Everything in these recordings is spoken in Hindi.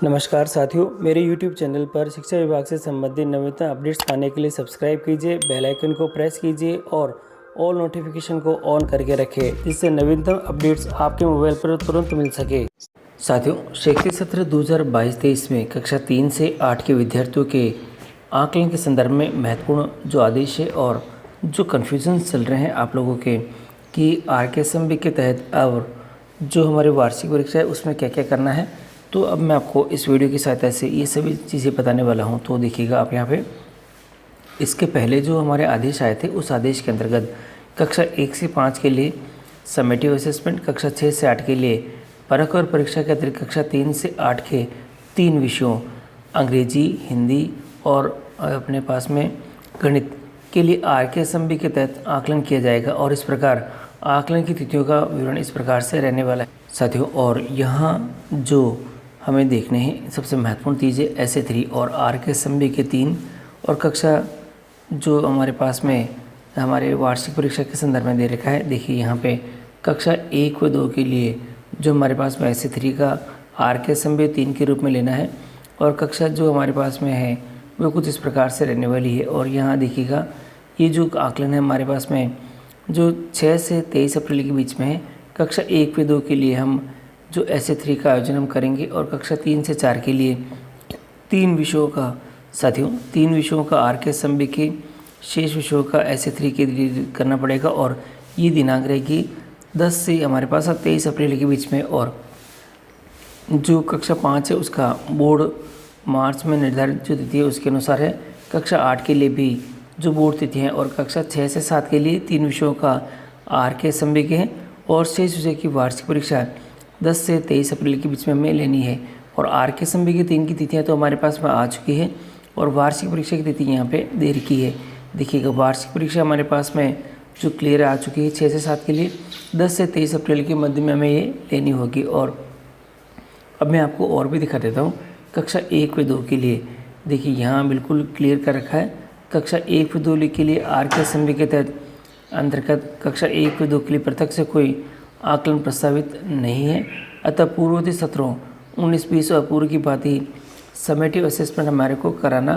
नमस्कार साथियों, मेरे YouTube चैनल पर शिक्षा विभाग से संबंधित नवीनतम अपडेट्स पाने के लिए सब्सक्राइब कीजिए, बेल आइकन को प्रेस कीजिए और ऑल नोटिफिकेशन को ऑन करके रखें, जिससे नवीनतम अपडेट्स आपके मोबाइल पर तुरंत मिल सके। साथियों, शैक्षणिक सत्र 2022-23 में कक्षा 3 से 8 के विद्यार्थियों के आकलन के संदर्भ में महत्वपूर्ण जो आदेश है और जो कन्फ्यूजन चल रहे हैं आप लोगों के कि RKSMB के तहत अब जो हमारी वार्षिक परीक्षा है उसमें क्या क्या करना है, तो अब मैं आपको इस वीडियो की सहायता से ये सभी चीज़ें बताने वाला हूँ। तो देखिएगा आप यहाँ पे, इसके पहले जो हमारे आदेश आए थे उस आदेश के अंतर्गत कक्षा 1 से 5 के लिए समेटिव असेसमेंट, कक्षा 6 से 8 के लिए परख और परीक्षा के अतिरिक्त कक्षा 3 से 8 के 3 विषयों अंग्रेजी, हिंदी और अपने पास में गणित के लिए RKSMB के तहत आकलन किया जाएगा। और इस प्रकार आकलन की तिथियों का विवरण इस प्रकार से रहने वाला है साथियों। और यहाँ जो हमें देखने हैं सबसे महत्वपूर्ण चीज़ें ऐसे 3 और RKSMB के 3 और कक्षा जो हमारे पास में हमारे वार्षिक परीक्षा के संदर्भ में दे रखा है। देखिए यहाँ पे कक्षा 1 व 2 के लिए जो हमारे पास में ऐसे 3 का RKSMB 3 के रूप में लेना है और कक्षा जो हमारे पास में है वो कुछ इस प्रकार से रहने वाली है। और यहाँ देखिएगा ये जो आकलन है हमारे पास में जो 6 से 23 अप्रैल के बीच में है, कक्षा 1 व 2 के लिए हम जो ऐसे 3 का आयोजन हम करेंगे और कक्षा 3 से 4 के लिए 3 विषयों का साथियों 3 विषयों का RKSMB के शेष विषयों का ऐसे 3 के लिए करना पड़ेगा। और ये दिनांक रहेगी 10 से हमारे पास 23 अप्रैल के बीच में। और जो कक्षा 5 है उसका बोर्ड मार्च में निर्धारित जो तिथि है उसके अनुसार है। कक्षा 8 के लिए भी जो बोर्ड तिथि है और कक्षा 6 से 7 के लिए 3 विषयों का RKSMB के हैं और शेष विषय की वार्षिक परीक्षा 10 से 23 अप्रैल के बीच में हमें लेनी है। और RKSMB की 3 की तिथियाँ तो हमारे पास में आ चुकी है और वार्षिक परीक्षा की तिथि यहाँ पे दे रखी है। देखिएगा वार्षिक परीक्षा हमारे पास में जो क्लियर आ चुकी है 6 से 7 के लिए 10 से 23 अप्रैल के मध्य में हमें ये लेनी होगी। और अब मैं आपको और भी दिखा देता हूँ कक्षा 1 व 2 के लिए। देखिए यहाँ बिल्कुल क्लियर कर रखा है, कक्षा 1 व 2 के लिए RKSMB के तहत अंतर्गत कक्षा 1 व 2 के लिए पृथक से कोई आकलन प्रस्तावित नहीं है। अतः पूर्ववर्ती सत्रों 19-20 और पूर्व की भांति समेटिव असेसमेंट हमारे को कराना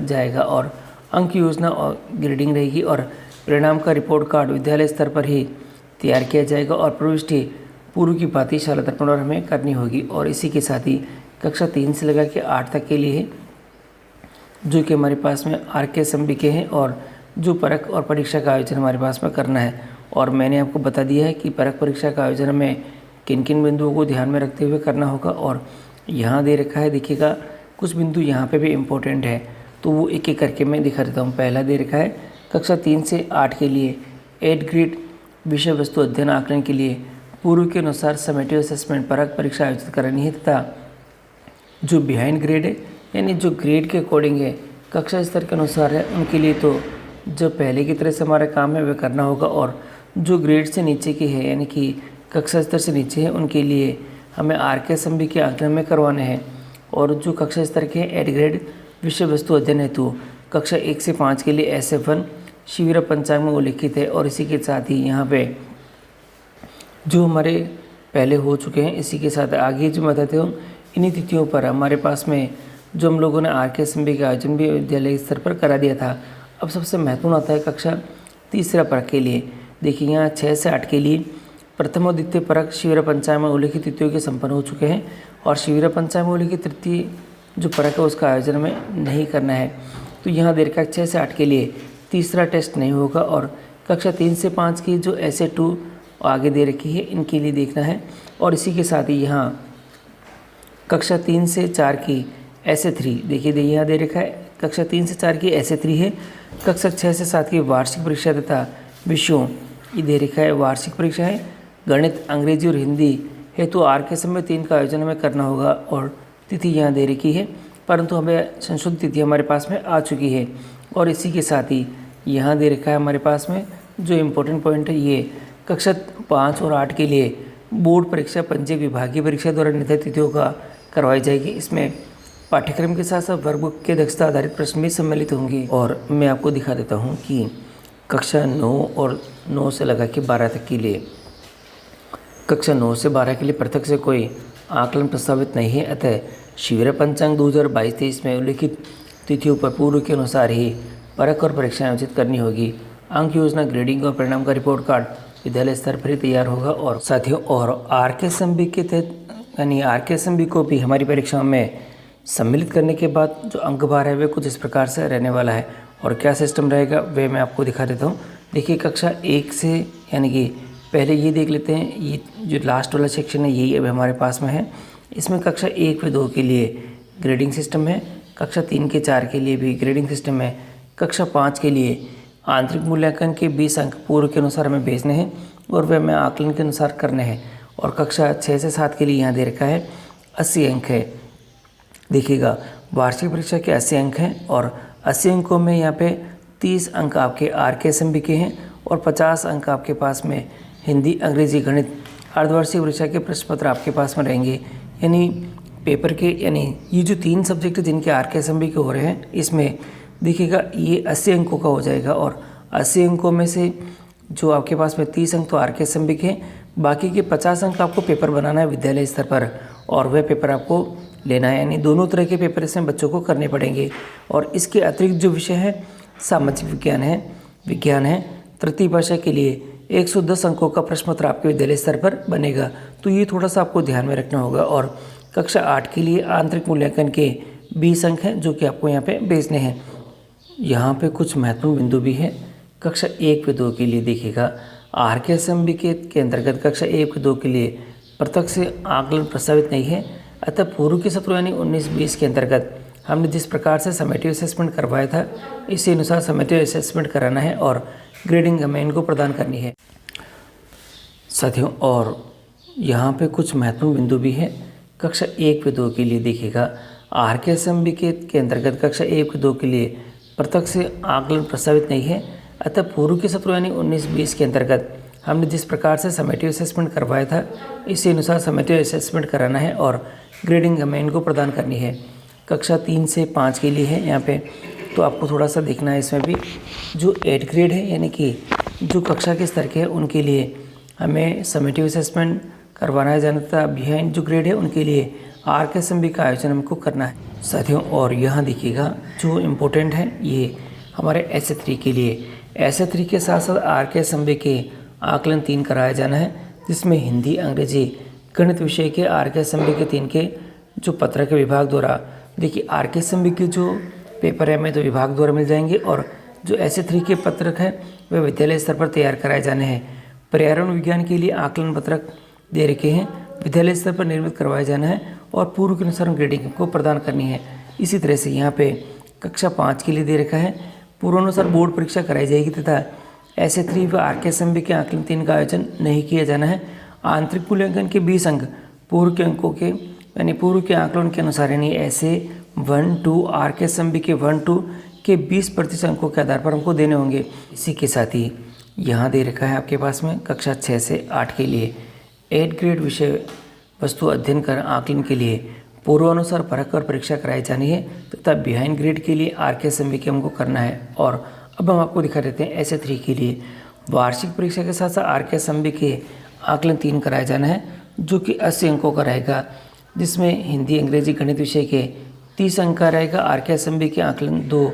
जाएगा और अंक योजना और ग्रेडिंग रहेगी और परिणाम का रिपोर्ट कार्ड विद्यालय स्तर पर ही तैयार किया जाएगा और प्रविष्टि पूर्व की भांति शाला दर्पण और हमें करनी होगी। और इसी के साथ ही कक्षा 3 से लगा के 8 तक के लिए जो कि हमारे पास में RKSMB के हैं और जो परख और परीक्षा का आयोजन हमारे पास में करना है। और मैंने आपको बता दिया है कि परख परीक्षा का आयोजन में किन किन बिंदुओं को ध्यान में रखते हुए करना होगा। और यहाँ दे रखा है, देखिएगा कुछ बिंदु यहाँ पे भी इम्पोर्टेंट है तो वो एक एक करके मैं दिखा देता हूँ। पहला दे रखा है कक्षा 3 से 8 के लिए 8 ग्रेड विषय वस्तु अध्ययन आकलन के लिए पूर्व के अनुसार समेटिव असेसमेंट परख परीक्षा आयोजित करनी है तथा जो बिहाइंड ग्रेड है यानी जो ग्रेड के अकॉर्डिंग है कक्षा स्तर के अनुसार है उनके लिए तो जो पहले की तरह से हमारा काम है वह करना होगा। और जो ग्रेड से नीचे की है यानी कि कक्षा स्तर से नीचे है उनके लिए हमें RKSMB के आकलन में करवाने हैं। और जो कक्षा स्तर के एड ग्रेड विषय वस्तु अध्ययन हेतु कक्षा 1 से 5 के लिए SF1 शिविर पंचांग में उल्लिखित है। और इसी के साथ ही यहाँ पे जो हमारे पहले हो चुके हैं इसी के साथ आगे जो बताते हूँ इन्हीं तिथियों पर हमारे पास में जो हम लोगों ने RKSMB का आयोजन भी विद्यालय स्तर पर करा दिया था। अब सबसे महत्वपूर्ण आता है कक्षा तीसरा परख के लिए। देखिए यहाँ 6 से 8 के लिए प्रथम और द्वितीय परख शिविर पंचांग में उल्लिखित तिथियों के संपन्न हो चुके हैं और शिविर पंचांग में उल्लिखित तृतीय जो परख है उसका आयोजन हमें नहीं करना है। तो यहाँ देर का 6 से 8 के लिए तीसरा टेस्ट नहीं होगा। और कक्षा 3 से 5 की जो SA2 आगे दे रखी है इनके लिए देखना है। और इसी के साथ ही यहाँ कक्षा 3 से 4 की SA3 देखिए यहाँ दे रखा है, कक्षा 3 से 4 की SA3 है। कक्षा 6 से 7 की वार्षिक परीक्षा तथा विषयों ये दे रखा है वार्षिक परीक्षा है गणित, अंग्रेजी और हिंदी हेतु RKSMB 3 का आयोजन हमें करना होगा। और तिथि यहाँ दे रखी है परंतु हमें संशोधित तिथि हमारे पास में आ चुकी है। और इसी के साथ ही यहाँ दे रखा है हमारे पास में जो इम्पोर्टेंट पॉइंट है ये कक्षा 5 और 8 के लिए बोर्ड परीक्षा पंजीयक विभागीय परीक्षा द्वारा निर्धारित तिथियों का करवाई जाएगी। इसमें पाठ्यक्रम के साथ साथ वर्कबुक के दक्षता आधारित प्रश्न भी सम्मिलित होंगे। और मैं आपको दिखा देता हूँ कि कक्षा 9 और 9 से लगा के 12 तक के लिए कक्षा 9 से 12 के लिए पृथक से कोई आकलन प्रस्तावित नहीं है, अतः शिविर पंचांग 2022-23 में उल्लिखित तिथियों पर पूर्व के अनुसार ही परख और परीक्षा आयोजित करनी होगी। अंक योजना, ग्रेडिंग और परिणाम का रिपोर्ट कार्ड विद्यालय स्तर पर ही तैयार होगा। और साथियों, और आरकेएसएमबी के तहत यानी आरकेएसएमबी को भी हमारी परीक्षाओं में सम्मिलित करने के बाद जो अंक भार है वे कुछ इस प्रकार से रहने वाला है। और क्या सिस्टम रहेगा वे मैं आपको दिखा देता हूँ। देखिए, कक्षा 1 से यानी कि पहले ये देख लेते हैं, ये जो लास्ट वाला सेक्शन है यही अभी हमारे पास में है। इसमें कक्षा 1 व 2 के लिए ग्रेडिंग सिस्टम है, कक्षा 3 के 4 के लिए भी ग्रेडिंग सिस्टम है, कक्षा 5 के लिए आंतरिक मूल्यांकन के 20 अंक पूर्व के अनुसार हमें भेजने हैं और वे हमें आकलन के अनुसार करने हैं। और कक्षा 6 से 7 के लिए यहाँ दे रखा है 80 अंक है। देखिएगा, वार्षिक परीक्षा के 80 अंक हैं और 80 अंकों में यहाँ पे 30 अंक आपके आरकेएसएमबी के हैं और 50 अंक आपके पास में हिंदी, अंग्रेजी, गणित अर्धवार्षिक परीक्षा के प्रश्न पत्र आपके पास में रहेंगे। यानी पेपर के यानी ये जो 3 सब्जेक्ट जिनके आरकेएसएमबी के हो रहे हैं, इसमें देखिएगा ये 80 अंकों का हो जाएगा। और 80 अंकों में से जो आपके पास में 30 अंक तो आरकेएसएमबी के हैं, बाकी के 50 अंक आपको पेपर बनाना है विद्यालय स्तर पर और वह पेपर आपको लेना है। यानी दोनों तरह के पेपर इसमें बच्चों को करने पड़ेंगे। और इसके अतिरिक्त जो विषय है सामाजिक विज्ञान है, तृतीय भाषा के लिए 110 अंकों का प्रश्न पत्र आपके विद्यालय स्तर पर बनेगा। तो ये थोड़ा सा आपको ध्यान में रखना होगा। और कक्षा 8 के लिए आंतरिक मूल्यांकन के 20 अंक हैं जो कि आपको यहाँ पे भेजने हैं। यहाँ पे कुछ महत्वपूर्ण बिंदु भी है। कक्षा 1 व 2 के लिए देखिएगा, आरकेएसएमबी के अंतर्गत कक्षा 1 व 2 के लिए प्रत्यक्ष से आकलन प्रस्तावित नहीं है, अतः पूर्व के सत्रों यानी 19-20 के अंतर्गत हमने जिस प्रकार से समेटिव असेसमेंट करवाया था इसी अनुसार समेटिव असेसमेंट कराना है और ग्रेडिंग हमें इनको प्रदान करनी है साथियों। और यहाँ पे कुछ महत्वपूर्ण बिंदु भी है। कक्षा 1 व 2 के लिए देखिएगा, आरकेएसएमबी के अंतर्गत कक्षा 1 व 2 के लिए प्रत्यक्ष से आकलन प्रस्तावित नहीं है, अतः पूर्व के सत्रों यानी 19-20 के अंतर्गत हमने जिस प्रकार से समेटिव असेसमेंट करवाया था इसी अनुसार समेटिव असेसमेंट कराना है और ग्रेडिंग हमें इनको प्रदान करनी है। कक्षा 3 से 5 के लिए है यहाँ पे, तो आपको थोड़ा सा देखना है। इसमें भी जो 8 ग्रेड है यानी कि जो कक्षा के स्तर के हैं उनके लिए हमें समेटिव असेसमेंट करवाना है जाना था। बिहाइंड जो ग्रेड है उनके लिए आरकेएसएमबी का आयोजन हमको करना है साथियों। और यहाँ देखिएगा, जो इम्पोर्टेंट है ये हमारे SA3 के लिए, SA3 के साथ साथ आरकेएसएमबी के आकलन 3 कराया जाना है, जिसमें हिंदी, अंग्रेजी, गणित विषय के आरकेएसएमबी के 3 के जो पत्रक विभाग द्वारा, देखिए आरकेएसएमबी के जो पेपर है हमें तो विभाग द्वारा मिल जाएंगे और जो SA3 के पत्रक है वे विद्यालय स्तर पर तैयार कराए जाने हैं। पर्यावरण विज्ञान के लिए आकलन पत्रक दे रखे हैं, विद्यालय स्तर पर निर्मित करवाया जाना है और पूर्व के अनुसार ग्रेडिंग को प्रदान करनी है। इसी तरह से यहाँ पे कक्षा 5 के लिए दे रखा है, पूर्वानुसार बोर्ड परीक्षा कराई जाएगी तथा SA3 व आरकेएसएमबी के आकलन 3 का आयोजन नहीं किया जाना है। आंतरिक मूल्यांकन के 20 अंक पूर्व के अंकों के यानी पूर्व के आकलन के अनुसार यानी SA 1-2 आरकेएसएमबी के 1-2 के 20% अंकों के आधार पर हमको देने होंगे। इसी के साथ ही यहाँ दे रखा है आपके पास में कक्षा 6 से 8 के लिए 8 ग्रेड विषय वस्तु अध्ययन कर आकलन के लिए पूर्वानुसार परख और परीक्षा कराई जानी है तथा बिहाइंड ग्रेड के लिए आरकेएसएमबी के हमको करना है। और अब हम आपको दिखा देते हैं SA3 के लिए वार्षिक परीक्षा के साथ साथ आरकेएसएमबी के आकलन 3 कराया जाना है जो कि 80 अंकों का रहेगा, जिसमें हिंदी, अंग्रेजी, गणित विषय के 30 अंक का रहेगा। आरकेएसएमबी के आकलन 2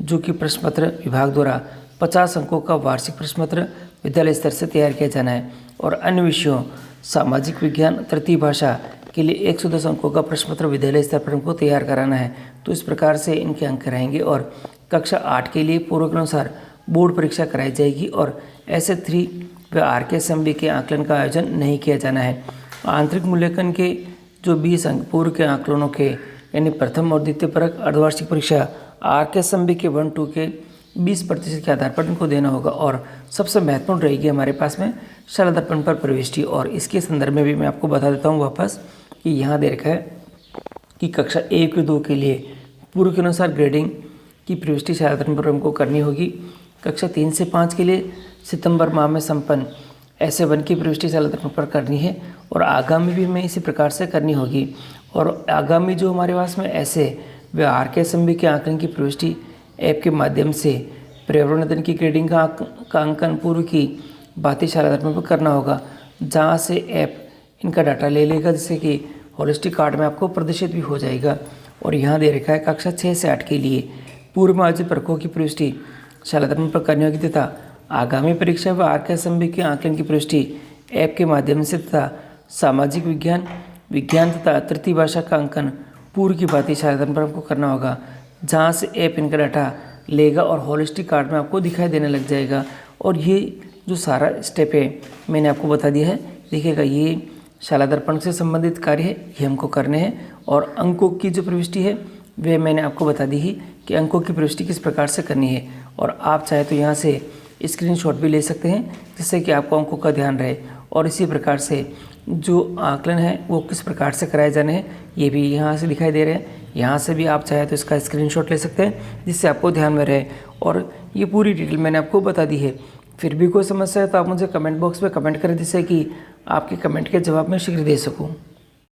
जो कि प्रश्न पत्र विभाग द्वारा 50 अंकों का वार्षिक प्रश्न पत्र विद्यालय स्तर से तैयार किया जाना है। और अन्य विषयों सामाजिक विज्ञान, तृतीय भाषा के लिए 110 अंकों का प्रश्न पत्र विद्यालय स्तर पर हमको तैयार कराना है। तो इस प्रकार से इनके अंक रहेंगे। और कक्षा 8 के लिए पूर्व के अनुसार बोर्ड परीक्षा कराई जाएगी और SA3 व आरकेएसएमबी के आकलन का आयोजन नहीं किया जाना है। आंतरिक मूल्यांकन के जो 20 अंक पूर्व के आकलनों के यानी प्रथम और द्वितीय परख अर्धवार्षिक परीक्षा आरकेएसएमबी के 1-2 के 20% के आधार पर इनको देना होगा। और सबसे महत्वपूर्ण रहेगी हमारे पास में शाला दर्पण पर प्रविष्टि। और इसके संदर्भ में भी मैं आपको बता देता हूँ वापस कि यहाँ दे रखा है कि कक्षा 1 व 2 के लिए पूर्व के अनुसार ग्रेडिंग की प्रविष्टि शाला दर्पण पर हमको करनी होगी। कक्षा 3 से 5 के लिए सितंबर माह में संपन्न SA1 की प्रविष्टि शाला दर्पण पर करनी है और आगामी भी हमें इसी प्रकार से करनी होगी। और आगामी जो हमारे पास में SA व आरकेएसएमबी के आकलन की प्रविष्टि ऐप के माध्यम से पर्यावरण अध्ययन की ग्रेडिंग का अंकन पूर्व की बातें शाला दर्पण पर करना होगा, जहाँ से ऐप इनका डाटा ले लेगा, जिससे कि होलिस्टिक आर्ट में आपको प्रदर्शित भी हो जाएगा। और यहाँ दे रखा है कक्षा 6 से 8 के लिए पूर्व आयोजित परीक्षाओं की प्रविष्टि शालादर्पण पर करने होगी तथा आगामी परीक्षा व आर्कसंबी के आकलन की प्रविष्टि ऐप के माध्यम से तथा सामाजिक विज्ञान तथा तृतीय भाषा का अंकन पूर्व की भांति शालादर्पण पर आपको करना होगा, जहाँ से ऐप इनका डाटा लेगा और होलिस्टिक आर्ट में आपको दिखाई देने लग जाएगा। और ये जो सारा स्टेप है मैंने आपको बता दिया है। देखिएगा, ये शालादर्पण से संबंधित कार्य है, ये हमको करने हैं। और अंकों की जो प्रविष्टि है वे मैंने आपको बता दी ही कि अंकों की प्रविष्टि किस प्रकार से करनी है। और आप चाहे तो यहाँ से स्क्रीनशॉट भी ले सकते हैं, जिससे कि आपको अंकों का ध्यान रहे। और इसी प्रकार से जो आकलन है वो किस प्रकार से कराए जाने हैं ये भी यहाँ से दिखाई दे रहे हैं। यहाँ से भी आप चाहे तो इसका स्क्रीनशॉट ले सकते हैं, जिससे आपको ध्यान में रहे। और ये पूरी डिटेल मैंने आपको बता दी है। फिर भी कोई समस्या है तो आप मुझे कमेंट बॉक्स में कमेंट करें, जिससे कि आपके कमेंट के जवाब मैं शीघ्र दे सकूँ।